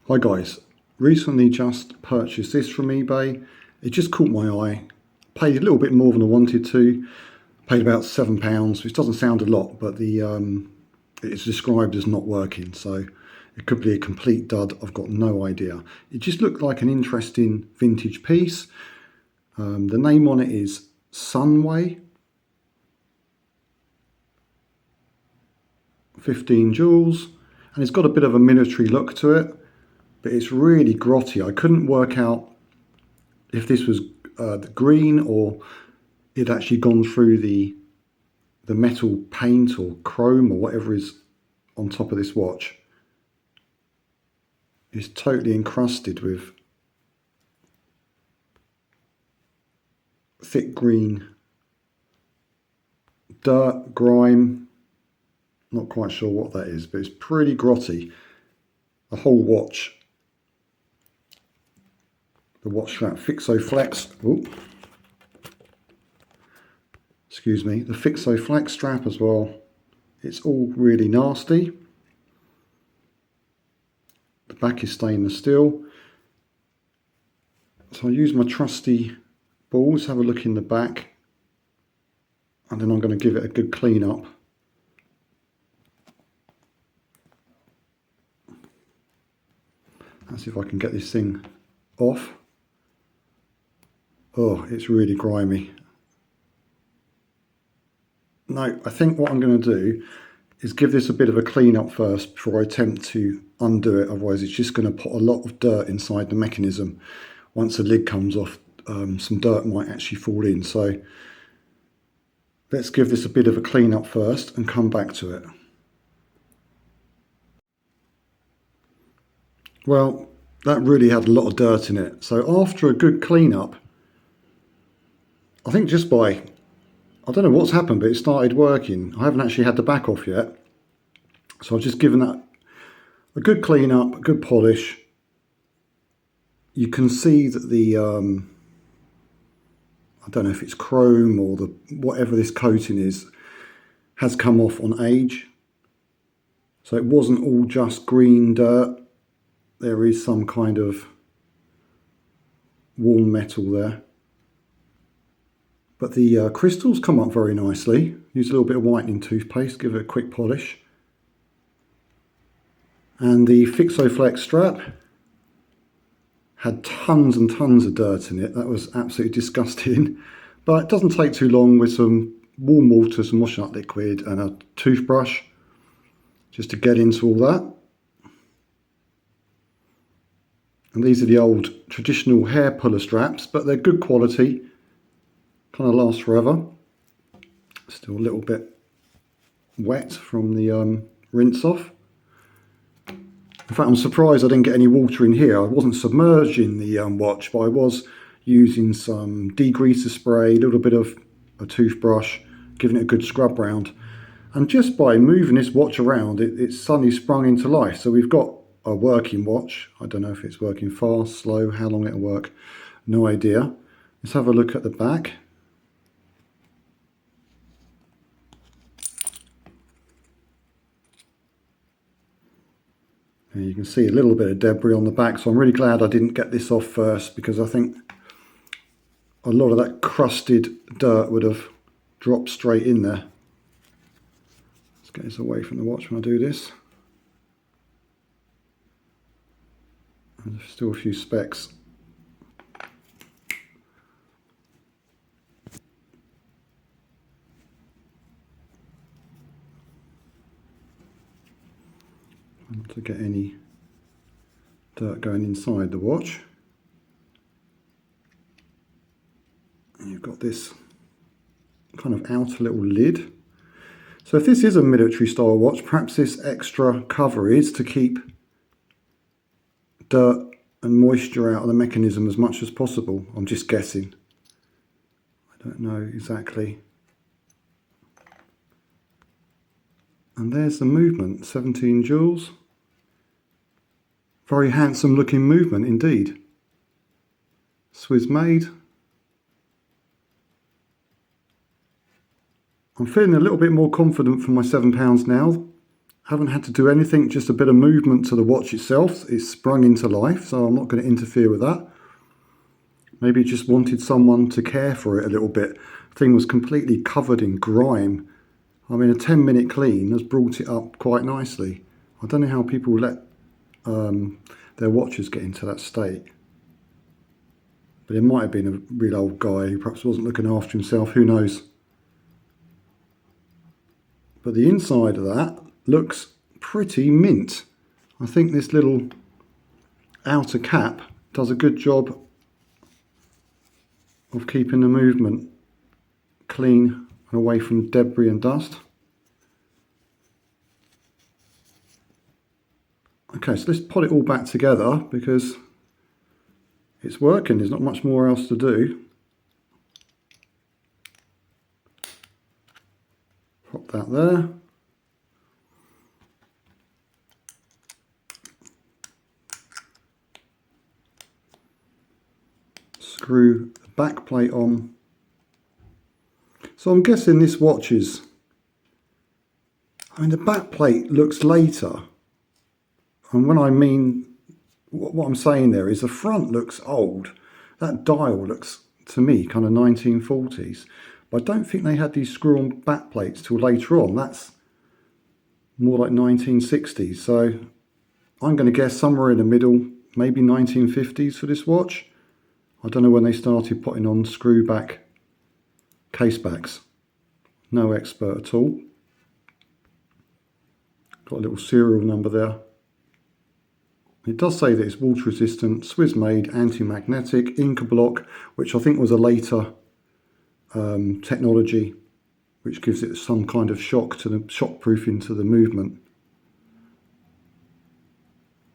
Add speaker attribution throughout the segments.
Speaker 1: Hi guys, recently just purchased this from eBay. It just caught my eye. Paid a little bit more than I wanted to. Paid about £7, which doesn't sound a lot, but it's described as not working, so it could be a complete dud. I've got no idea. It just looked like an interesting vintage piece. The name on it is Sunray, 15 jewels, and it's got a bit of a military look to it. But it's really grotty. I couldn't work out if this was the green or it actually gone through the metal paint or chrome or whatever is on top of this watch. It's totally encrusted with thick green dirt, grime. Not quite sure what that is, but it's pretty grotty. The whole watch. The watch strap Fixo Flex. Oh, excuse me. The Fixo Flex strap as well. It's all really nasty. The back is stainless steel. So I use my trusty balls. Have a look in the back, and then I'm going to give it a good clean up. Let's see if I can get this thing off. Oh, it's really grimy. No, I think what I'm going to do is give this a bit of a clean up first before I attempt to undo it. Otherwise it's just going to put a lot of dirt inside the mechanism. Once the lid comes off, some dirt might actually fall in. So let's give this a bit of a clean up first and come back to it. Well, that really had a lot of dirt in it. So after a good clean up, I think just by, I don't know what's happened, but it started working. I haven't actually had the back off yet. So I've just given that a good clean up, a good polish. You can see that the, I don't know if it's chrome or the whatever this coating is, has come off on age. So it wasn't all just green dirt. There is some kind of worn metal there. But the crystals come up very nicely. Use a little bit of whitening toothpaste, give it a quick polish. And the Fixo Flex strap had tons and tons of dirt in it. That was absolutely disgusting. But it doesn't take too long with some warm water, some washing up liquid and a toothbrush just to get into all that. And these are the old traditional hair puller straps, but they're good quality. Kind of lasts forever. Still a little bit wet from the rinse off. In fact, I'm surprised I didn't get any water in here. I wasn't submerging the watch, but I was using some degreaser spray, a little bit of a toothbrush, giving it a good scrub round. And just by moving this watch around, it's suddenly sprung into life. So we've got a working watch. I don't know if it's working fast, slow, how long it'll work. No idea. Let's have a look at the back. And you can see a little bit of debris on the back, so I'm really glad I didn't get this off first, because I think a lot of that crusted dirt would have dropped straight in there. Let's get this away from the watch when I do this. And there's still a few specks. Not to get any dirt going inside the watch. And you've got this kind of outer little lid. So if this is a military style watch, perhaps this extra cover is to keep dirt and moisture out of the mechanism as much as possible. I'm just guessing. I don't know exactly. And there's the movement, 17 jewels. Very handsome looking movement indeed. Swiss made. I'm feeling a little bit more confident for my £7 now. Haven't had to do anything, just a bit of movement to the watch itself. It's sprung into life, so I'm not going to interfere with that. Maybe just wanted someone to care for it a little bit. The thing was completely covered in grime. I mean, a 10-minute clean has brought it up quite nicely. I don't know how people let their watches get into that state. But it might have been a real old guy who perhaps wasn't looking after himself, who knows. But the inside of that looks pretty mint. I think this little outer cap does a good job of keeping the movement clean and away from debris and dust. Okay, so let's put it all back together because it's working. There's not much more else to do. Pop that there. Screw the back plate on. So I'm guessing this watch is, I mean, the back plate looks later. And when I mean, what I'm saying there is the front looks old. That dial looks, to me, kind of 1940s. But I don't think they had these screw-on back plates till later on. That's more like 1960s. So I'm going to guess somewhere in the middle, maybe 1950s for this watch. I don't know when they started putting on screw back case backs. No expert at all. Got a little serial number there. It does say that it's water resistant, Swiss made, anti-magnetic, Inca block, which I think was a later technology, which gives it some kind of shock proofing to the movement.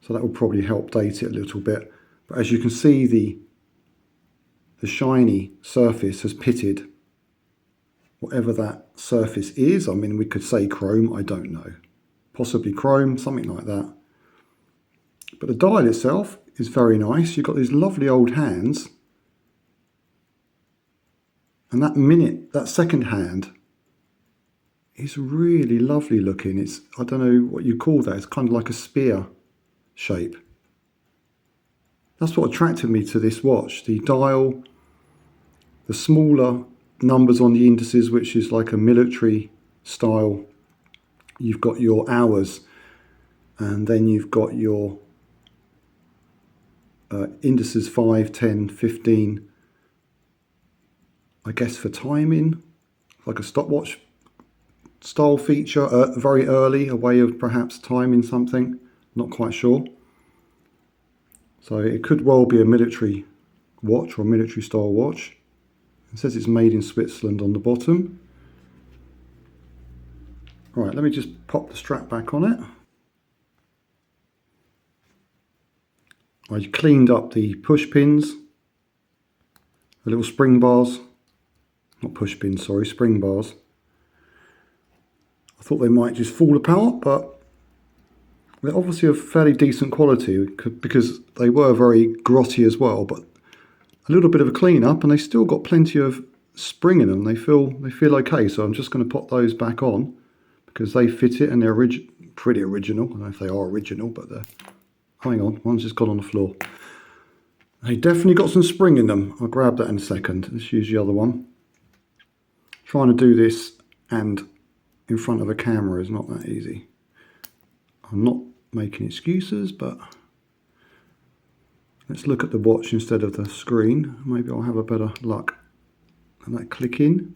Speaker 1: So that will probably help date it a little bit. But as you can see, the shiny surface has pitted. Whatever that surface is, I mean, we could say chrome, I don't know. Possibly chrome, something like that. But the dial itself is very nice. You've got these lovely old hands. And that second hand is really lovely looking. It's, I don't know what you call that. It's kind of like a spear shape. That's what attracted me to this watch. The dial, the smaller numbers on the indices, which is like a military style. You've got your hours, and then you've got your indices 5, 10, 15, I guess for timing, like a stopwatch style feature, very early, a way of perhaps timing something, not quite sure. So it could well be a military watch or a military style watch. It says it's made in Switzerland on the bottom. Right, let me just pop the strap back on it. I cleaned up the push pins, the little spring bars, not push pins, sorry, spring bars. I thought they might just fall apart, but they're obviously of fairly decent quality because they were very grotty as well, but a little bit of a clean up and they still got plenty of spring in them. They feel okay, so I'm just going to put those back on because they fit it and they're pretty original. I don't know if they are original, but they're... Hang on, one's just got on the floor. They definitely got some spring in them. I'll grab that in a second. Let's use the other one. Trying to do this and in front of a camera is not that easy. I'm not making excuses, but let's look at the watch instead of the screen. Maybe I'll have a better luck. And that click in.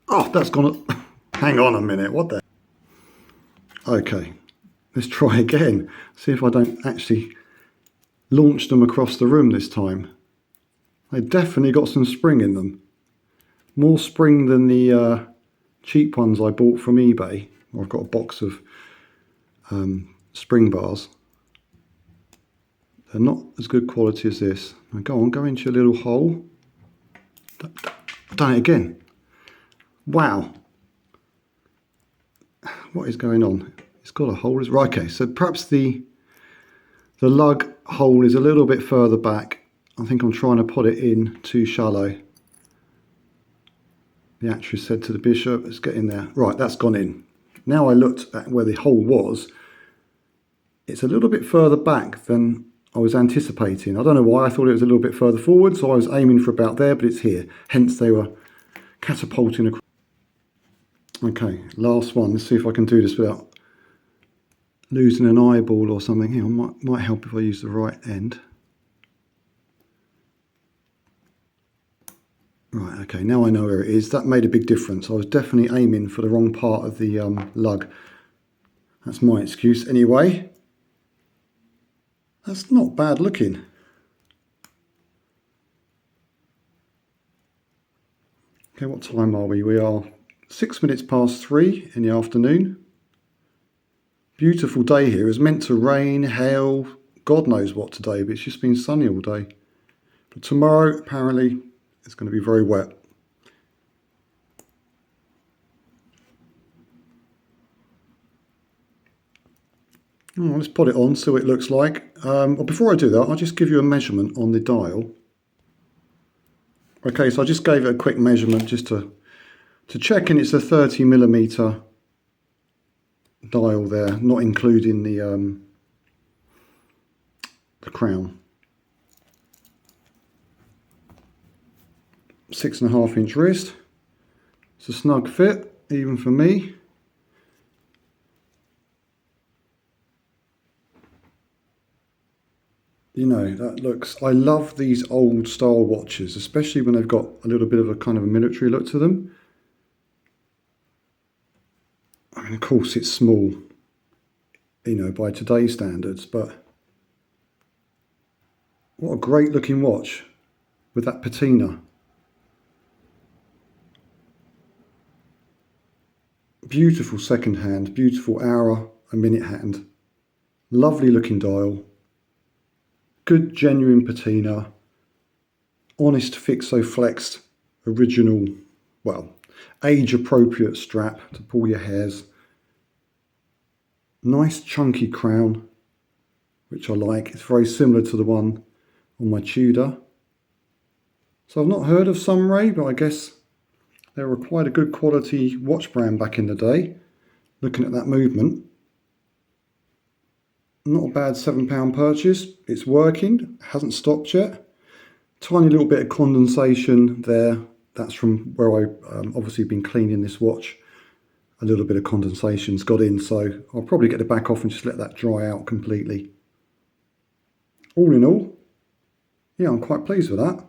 Speaker 1: Oh, that's gone. Hang on a minute. What the? Okay. Let's try again. See if I don't actually launch them across the room this time. They definitely got some spring in them. More spring than the cheap ones I bought from eBay. I've got a box of spring bars. They're not as good quality as this. Now go on, go into your little hole. I've done it again. Wow. What is going on? It's got a hole. Right, okay, so perhaps the lug hole is a little bit further back. I think I'm trying to put it in too shallow. The actress said to the bishop, let's get in there. Right, that's gone in. Now I looked at where the hole was, it's a little bit further back than I was anticipating. I don't know why, I thought it was a little bit further forward, so I was aiming for about there, but it's here. Hence they were catapulting across. Okay, last one. Let's see if I can do this without losing an eyeball or something. Here, might help if I use the right end. Right, okay, now I know where it is. That made a big difference. I was definitely aiming for the wrong part of the lug. That's my excuse. Anyway, that's not bad looking. Okay, what time are we? We are 6 minutes past 3 in the afternoon. Beautiful day here. It was meant to rain, hail, God knows what today, but it's just been sunny all day. But tomorrow, apparently, it's going to be very wet. Oh, let's put it on, see what it looks like. But before I do that, I'll just give you a measurement on the dial. Okay, so I just gave it a quick measurement just to check, and it's a 30mm dial there, not including the crown. 6.5 inch wrist. It's a snug fit, even for me. You know, that looks, I love these old style watches, especially when they've got a little bit of a kind of a military look to them. I mean, of course it's small, you know, by today's standards, but what a great looking watch with that patina. Beautiful second hand, beautiful hour and minute hand. Lovely looking dial. Good genuine patina. Honest fixo flexed original, well, age appropriate strap to pull your hairs. Nice chunky crown, which I like. It's very similar to the one on my Tudor. So I've not heard of Sunray, but I guess they were quite a good quality watch brand back in the day. Looking at that movement. Not a bad £7 purchase. It's working, hasn't stopped yet. Tiny little bit of condensation there. That's from where I obviously been cleaning this watch. A little bit of condensation's got in, so I'll probably get the back off and just let that dry out completely. All in all, yeah, I'm quite pleased with that.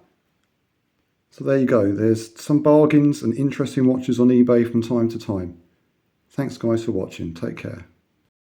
Speaker 1: So there you go. There's some bargains and interesting watches on eBay from time to time. Thanks guys for watching. Take care.